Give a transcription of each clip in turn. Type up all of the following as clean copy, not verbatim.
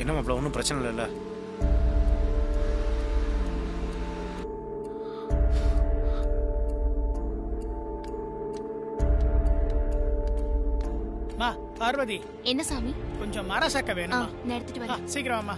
என்ன மாப்பிள்ள ஒன்றும் பிரச்சனை இல்லைல்ல? மா பார்வதி, என்ன சாமி? கொஞ்சம் மரசக்க வேணுமா? நான் எடுத்துட்டு வரேன். சீக்கிரம் வாமா.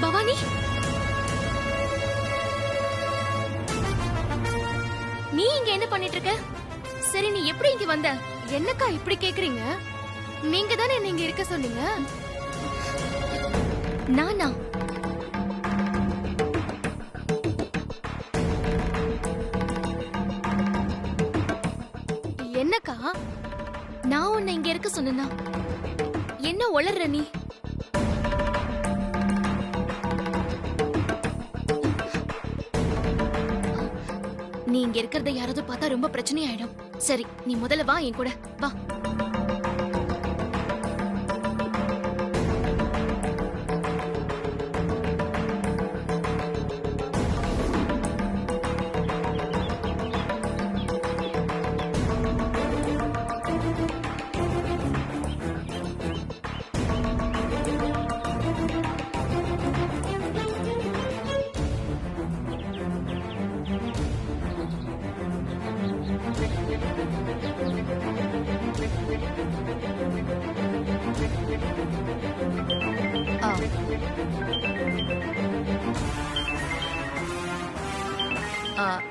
பவானி, நீ இங்க என்ன பண்ணிட்டு இருக்க? சரி, நீ எப்படி இங்க வந்த? என்னக்கா இப்படி கேக்குறீங்க? நீங்க தானே என்ன இங்க இருக்க சொன்னீங்க. நானா? என்னக்கா? நான் உன்னை இங்க இருக்க சொன்னா? என்ன உளர்ற நீ? நீ இங்க இருக்கிறத யாராவது பார்த்தா ரொம்ப பிரச்சனை ஆயிடும். சரி, நீ முதல்ல வா, என் கூட வா.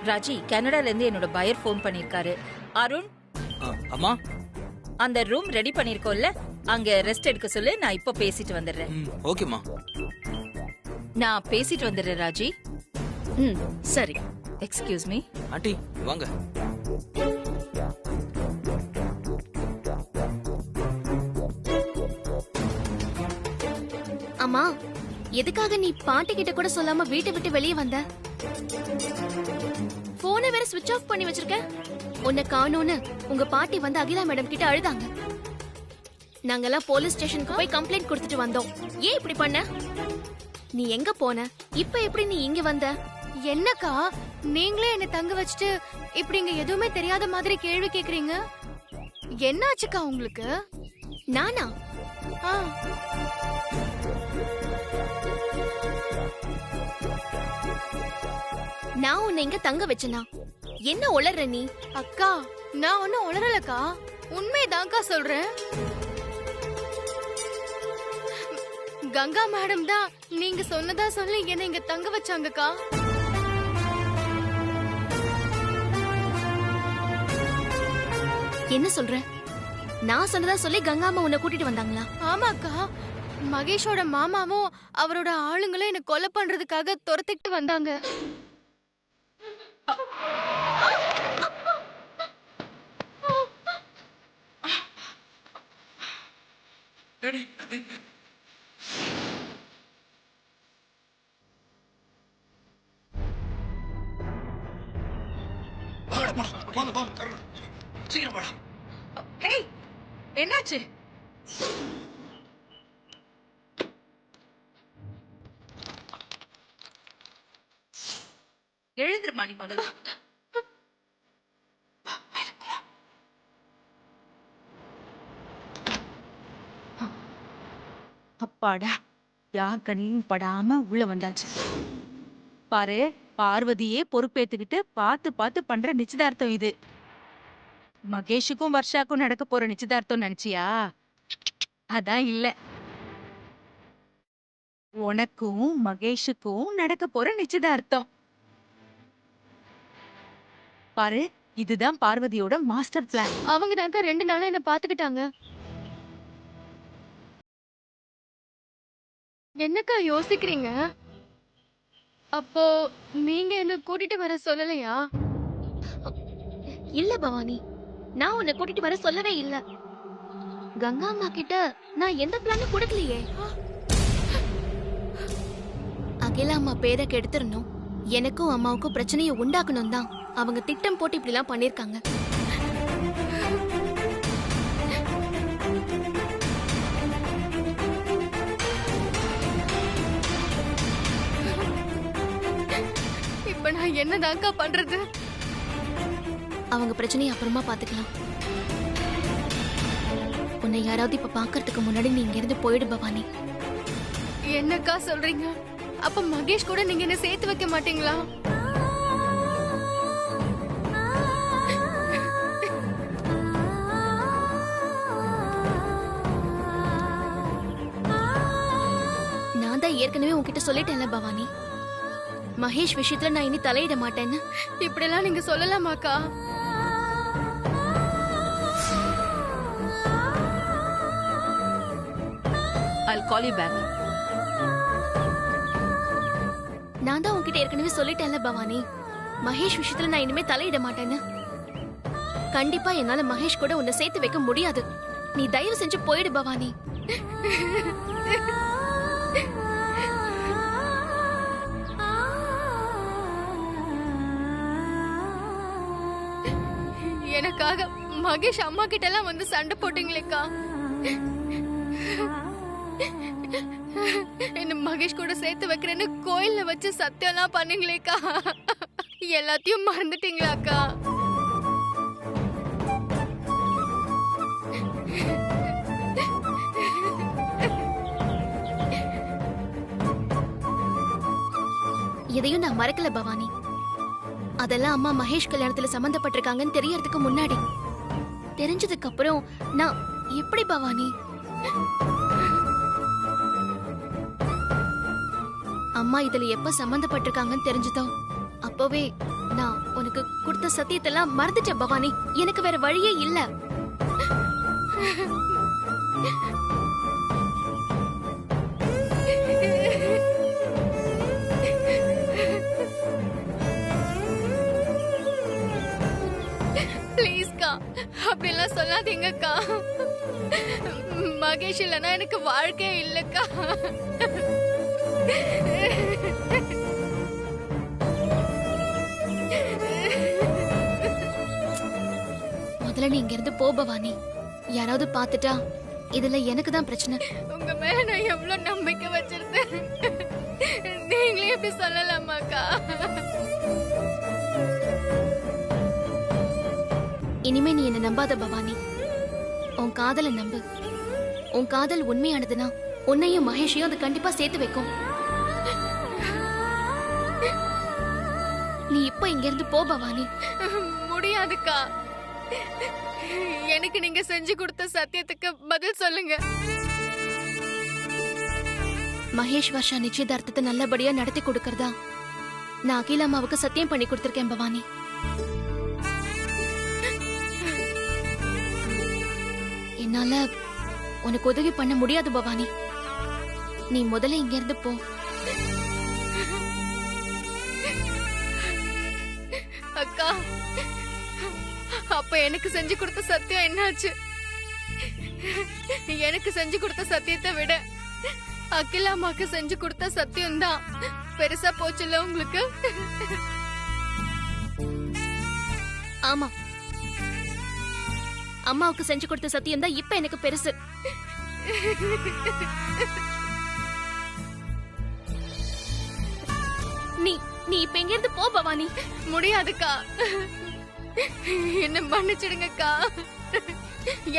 ராஜி, கனடால இருந்து என்னோட பையர் போன் பண்ணிருக்காரு. அருண், அம்மா, அந்த ரூம் ரெடி பண்ணிருக்கோம்ல, அங்க ரெஸ்ட் எடுக்க சொல்லு. நான் இப்ப பேசிட்டு வந்துடுறேன். ஓகேம்மா. நான் பேசிட்டு வந்துடுறேன் ராஜி. சரி. Excuse me. ஆண்டி வாங்க. அம்மா, எதுக்காக நீ பாட்டி கிட்ட கூட சொல்லாம வீட்டை விட்டு வெளியே வந்த? போனை வேற ஸ்விட்ச் ஆஃப் பண்ணி வச்சிருக்க. உன்னை காணோன்னு உங்க பாட்டி வந்து அகிலா மேடம் கிட்ட அழுதாங்க. நாங்கெல்லாம் போலீஸ் ஸ்டேஷனுக்கு போய் கம்ப்ளைண்ட் கொடுத்துட்டு வந்தோம். ஏன் இப்படி பண்ண? நீ எங்க போன? இப்ப எப்படி நீ இங்க வந்த? என்னக்கா, நீங்களே என்ன தங்க வச்சுட்டு இப்படி இங்க எதுவுமே தெரியாத மாதிரி கேள்வி கேக்குறீங்க? என்னாச்சுக்கா உங்களுக்கு? நானா? நான் உன்னை இங்க தங்க வச்சனா? என்ன உளற நீ? அக்கா நான் ஒன்னும் உளறலக்கா, உண்மைதான்க்கா சொல்றேன். கங்கா மேடம் தான் நீங்க சொன்னதா சொல்லி என்ன இங்க தங்க வச்சாங்கக்கா. என்ன சொல்ற? நான் சொன்னதா சொல்லி கங்காமா உன்னை கூட்டிட்டு வந்தாங்களா? ஆமாக்கா, மகேஷோட மாமாவும் அவரோட ஆளுங்களும் என்ன கொலை பண்றதுக்காக துரத்திட்டு வந்தாங்க. என்னாச்சு? எழுந்துருமா நீ முதல்ல. அப்பாடா, யார் கண்ணியும் படாம உள்ள வந்தாச்சு. பாரு, பார்வதியே பொறுப்பேத்துக்கிட்டு பார்த்து பார்த்து பண்ற நிச்சயதார்த்தம் இது. மகேஷுக்கும் வர்ஷாக்கும் நடக்க போற நிச்சயதார்த்தம் நினைச்சியா? அதான் இல்ல, உனக்கும் மகேஷுக்கும் நடக்க போற நிச்சயதார்த்தம். பாரு, இதுதான் பார்வதியோட மாஸ்டர் பிளான். அவங்க தான்க்கா 2 நாளா என்ன பாத்துக்கிட்டாங்க. என்னக்கா யோசிக்கிறீங்க? அப்போ நீங்க என்ன கூட்டிட்டு வர சொல்லலையா? இல்ல பவானி, நான் உன்னை கூட்டிட்டு வர சொல்லவே இல்ல. கங்கா அம்மா கிட்ட நான் எந்த பிளானும் கொடுக்கலையே. அகிலா அம்மா பேரை கெடுத்துறணும், எனக்கும் அம்மாவுக்கும் பிரச்சனையை உண்டாக்கணும் தான் அவங்க திட்டம் போட்டு இப்படி எல்லாம் பண்ணிருக்காங்க. இப்ப நான் என்னதான்க்கா பண்றது? அவங்க பிரச்சனையை அப்புறமா பாத்துக்கலாம். உன்னை யாராவது இப்ப பாக்கறதுக்கு முன்னாடி நீ இங்க இருந்து போயிடு பவானி. என்னக்கா சொல்றீங்க? அப்ப மகேஷ் கூட நீங்க என்ன சேர்த்து வைக்க மாட்டீங்களா? நான் தான் ஏற்கனவே உன்கிட்ட சொல்லிட்டேன்ல பவானி, மகேஷ் விஷயத்துல நான் இனி தலையிட மாட்டேன்னு. இப்படி எல்லாம் நீங்க சொல்லலாமாக்கா? I'll call you back. நான் தான் உன்கிட்ட ஏற்கனவே சொல்லிட்டேன்ல பவானி, மகேஷ் விஷயத்துல நான் இனிமே தலையிட மாட்டேன்னு. கண்டிப்பா என்னால மகேஷ் கூட உன்னை சேர்த்து வைக்க முடியாது. நீ தயவு செஞ்சு போயிடு பவானி. எனக்காக மகேஷ் அம்மா கிட்ட எல்லாம் வந்து சண்டை போட்டீங்களேக்கா. என்ன மகேஷ் கூட சேர்த்து வைக்கிறேன்னு கோயில்ல வச்சு சத்தியம் எல்லாம் பண்ணீங்களேக்கா. எல்லாத்தையும் மறந்துட்டீங்களாக்கா? எதையும் நான் மறக்கல பவானி. அதெல்லாம் அம்மா மகேஷ் கல்யாணத்துல சம்பந்தப்பட்டிருக்காங்கன்னு தெரியறதுக்கு முன்னாடி. தெரிஞ்சதுக்கு அப்புறம் நான் எப்படி பவானி? அம்மா இதுல எப்ப சம்பந்தப்பட்டிருக்காங்கன்னு தெரிஞ்சதோ அப்பவே நான் உனக்கு கொடுத்த சத்தியத்தெல்லாம் மறந்துட்டேன் பவானி. எனக்கு வேற வழியே இல்ல. ப்ளீஸ்க்கா, அப்படிலாம் சொல்லாதீங்கக்கா. மகேஷ் இல்லைன்னா எனக்கு வாழ்க்கையே இல்லக்கா. முதல்ல நீ இங்க இருந்து போ பவானி. யாராவது பாத்துட்டா இதுல எனக்கு தான் பிரச்சனை. உங்க மேல நான் எவ்வளவு நம்பிக்கை வச்சிருந்தேன், நீங்களே இப்படி சொல்லலாமாக்கா? இனிமே நீ என்ன நம்பாத பவானி. உன் காதலை நம்பு. உன் காதல் உண்மையானதுன்னா உன்னையும் மகேஷையும் அது கண்டிப்பா சேர்த்து வைக்கும். இங்க இருந்து போ பவானி. முடியாதுக்கா. எனக்கு நீங்க செஞ்சு கொடுத்த சத்தியத்துக்கு பதில் சொல்லுங்க. மகேஷ் வர்ஷா நிச்சயதார்த்தத்தை நல்லபடியா நடத்தி கொடுக்கறதா நான் அகிலா அம்மாவுக்கு சத்தியம் பண்ணி கொடுத்திருக்கேன் பவானி. என்னால உனக்கு உதவி பண்ண முடியாது பவானி. நீ முதல்ல இங்க இருந்து போ. அக்கா, அப்ப எனக்கு செஞ்சு கொடுத்த சத்தியம் என்னாச்சு? எனக்கு செஞ்சு கொடுத்த சத்தியத்தை விட அகிலா அம்மாக்கு செஞ்சு கொடுத்த சத்தியம் தான் பெருசா போச்சுல்ல உங்களுக்கு? ஆமா, அம்மாவுக்கு செஞ்சு கொடுத்த சத்தியம் தான் இப்ப எனக்கு பெருசு. நீ நீ இப்ப எங்க இருந்து போ பவானி. முடியாதுக்கா, என்ன மன்னிச்சிடுங்கக்கா.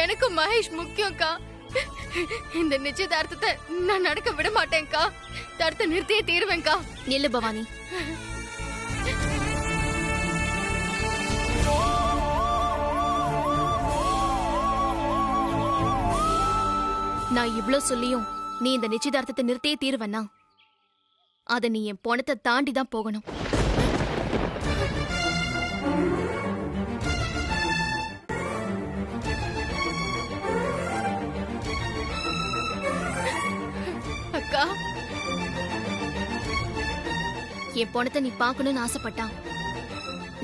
எனக்கும் மகேஷ் முக்கியம்க்கா. இந்த நிச்சயதார்த்தத்தை நான் நடக்க விட மாட்டேன்க்கா. தடுத்து நிறுத்தியே தீருவேன்க்கா. நில்லு பவானி. நான் இவ்ளோ சொல்லியும் நீ இந்த நிச்சயதார்த்தத்தை நிறுத்தியே தீருவனா? அத நீ என் பணத்தை தாண்டி தான் போகணும். அக்கா, என் பணத்தை நீ பார்க்கணும்னு ஆசைப்பட்டா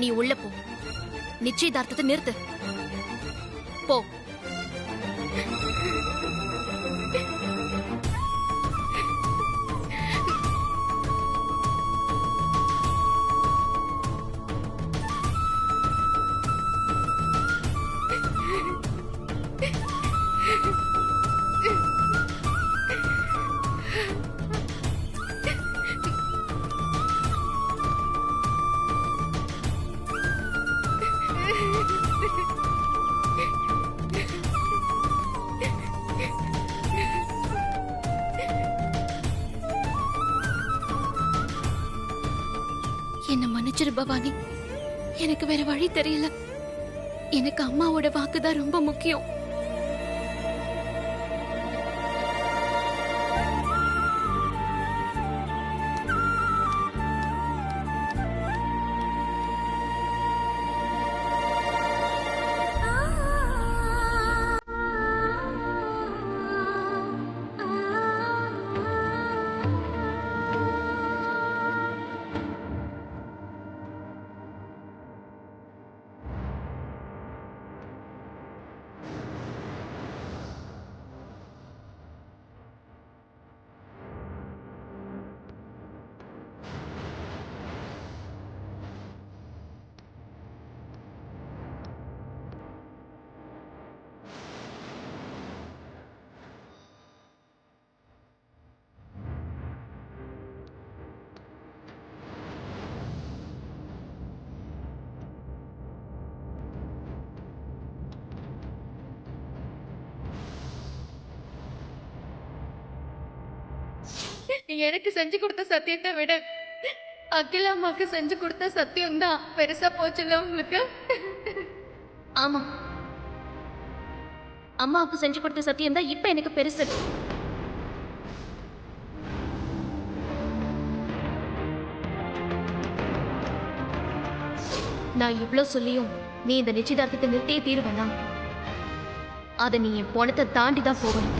நீ உள்ள போ. நிச்சயதார்த்தத்தை நிறுத்து. போ. என்ன மன்னிச்சிரு பவானி. எனக்கு வேற வழி தெரியல. எனக்கு அம்மாவோட வாக்குதான் ரொம்ப முக்கியம். எனக்கு செஞ்சு கொடுத்த சத்தியத்தை விட அகிலா அம்மாக்கு செஞ்சு கொடுத்த சத்தியம் தான் பெருசா போச்சுல்ல உங்களுக்கு? ஆமா, அம்மாவுக்கு செஞ்சு கொடுத்த சத்தியம் தான் இப்ப எனக்கு பெருசு. நான் இவ்ளோ சொல்லியும் நீ இந்த நிச்சயதார்த்தத்தை நிறுத்தியே தீருவேனா? அத நீ என் பணத்தை தாண்டி தான் போகணும்.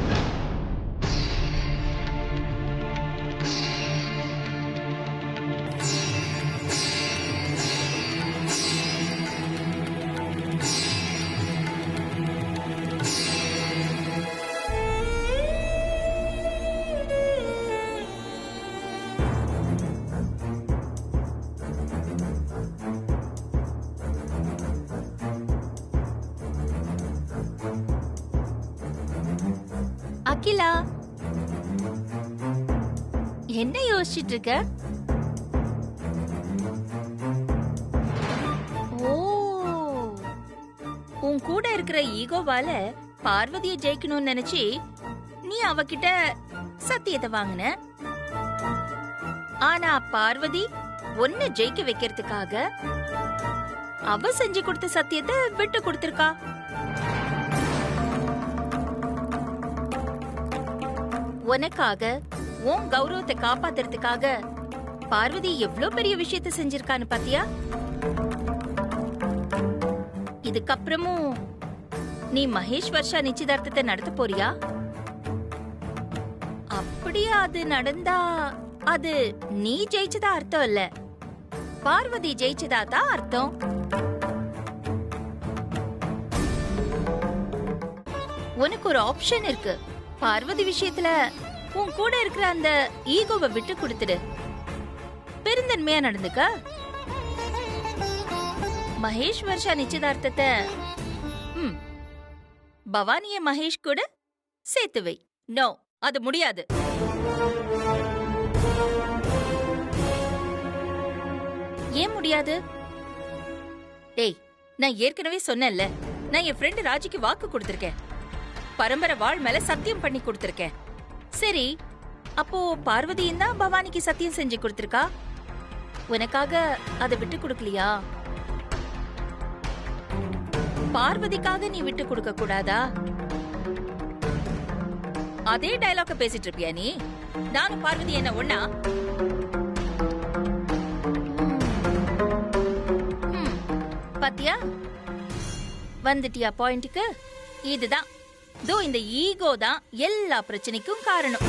அகிலா, என்ன யோசிச்சிட்டு இருக்க? ஓ, உன் கூட இருக்கிற ஈகோவால பார்வதியை ஜெயிக்கணும்னு நினைச்சி நீ அவகிட்ட சத்தியத்தை வாங்கின. ஆனா பார்வதி ஒன்னு ஜெயிக்க வைக்கிறதுக்காக அவ செஞ்சு கொடுத்த சத்தியத்தை விட்டு கொடுத்திருக்கா. உனக்காக உன் கௌரவத்தை காப்பாத்துறதுக்காக பார்வதி எவ்வளவு பெரிய விஷயத்தை செஞ்சிருக்கான்னு பாத்தியா? இதுக்கப்புறமும் நீ மகேஷ் வர்ஷா நிச்சயதார்த்தத்தை நடத்த போறியா? அப்படியே அது நடந்தா அது நீ ஜெயிச்சதா அர்த்தம் இல்ல, பார்வதி ஜெயிச்சதா தான் அர்த்தம். உனக்கு ஒரு ஆப்ஷன் இருக்கு. பார்வதி விஷயத்துல உன் கூட இருக்கிற அந்த ஈகோவை விட்டு கொடுத்துடு, பெருந்தன்மையா நடந்துக்க. மகேஷ் வர்ஷா நிச்சயதார்த்தத்தை பவானிய மகேஷ் கூட சேர்த்து வை. நோ, அது முடியாது. ஏன் முடியாது? டேய், நான் ஏற்கனவே சொன்னேன்ல, நான் என் ஃப்ரெண்ட் ராஜிக்கு வாக்கு கொடுத்திருக்கேன். பரம்பரை வாழ் மேல சத்தியம் பண்ணி கொடுத்திருக்கேன். சரி, அப்போ பார்வதியும் தான் பவானிக்கு சத்தியம் செஞ்சு கொடுத்திருக்கா. உனக்காக அதை விட்டு கொடுக்கலையா? பார்வதிக்காக நீ விட்டு கொடுக்க கூடாதா? அதே டயலாக பேசிட்டு இருப்பியா நீ? நானும் பார்வதி என்ன ஒண்ணா? பாத்தியா, வந்துட்டியா பாயிண்ட்டுக்கு? இதுதான், இந்த ஈகோ தான் எல்லா பிரச்சனைக்கும் காரணம்.